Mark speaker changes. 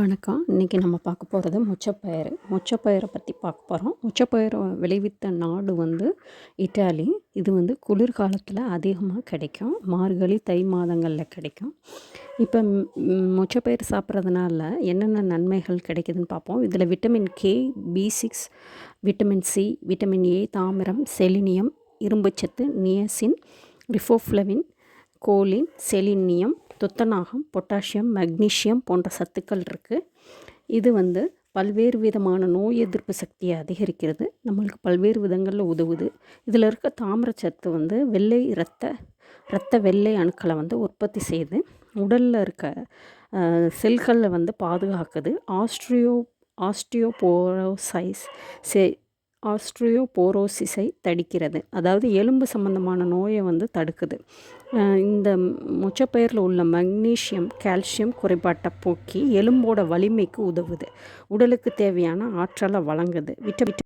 Speaker 1: வணக்கம். இன்றைக்கி நம்ம பார்க்க போகிறது மொச்சப்பயிறு. மொச்சப்பயிரை பற்றி பார்க்க போகிறோம். மொச்சப்பயிரை விளைவித்த நாடு வந்து இட்டாலி. இது வந்து குளிர்காலத்தில் அதிகமாக கிடைக்கும். மார்கழி, தை மாதங்களில் கிடைக்கும். இப்போ மொச்சப்பயிறு சாப்பிட்றதுனால என்னென்ன நன்மைகள் கிடைக்குதுன்னு பார்ப்போம். இதில் விட்டமின் கே, பி6, விட்டமின் சி, விட்டமின் ஏ, தாமிரம், செலினியம், இரும்புச்சத்து, நியசின், ரிஃபோஃப்ளவின், கோலின், செலினியம், துத்தநாகம், பொட்டாசியம், மக்னீசியம் போன்ற சத்துக்கள் இருக்குது. இது வந்து பல்வேறு விதமான நோய் எதிர்ப்பு சக்தியை அதிகரிக்கிறது. நம்மளுக்கு பல்வேறு விதங்களில் உதவுது. இதில் இருக்க தாமிரச்சத்து வந்து இரத்த வெள்ளை அணுக்களை வந்து உற்பத்தி செய்து உடலில் இருக்க செல்களில் வந்து பாதுகாக்குது. ஆஸ்ட்ரியோபோரோசிஸை தடுக்கிறது. அதாவது எலும்பு சம்பந்தமான நோயை வந்து தடுக்குது. இந்த மொச்சப்பயிரில் உள்ள மக்னீசியம், கால்சியம் குறைபாட்டை போக்கி எலும்போட வலிமைக்கு உதவுது. உடலுக்கு தேவையான ஆற்றலை வழங்குது.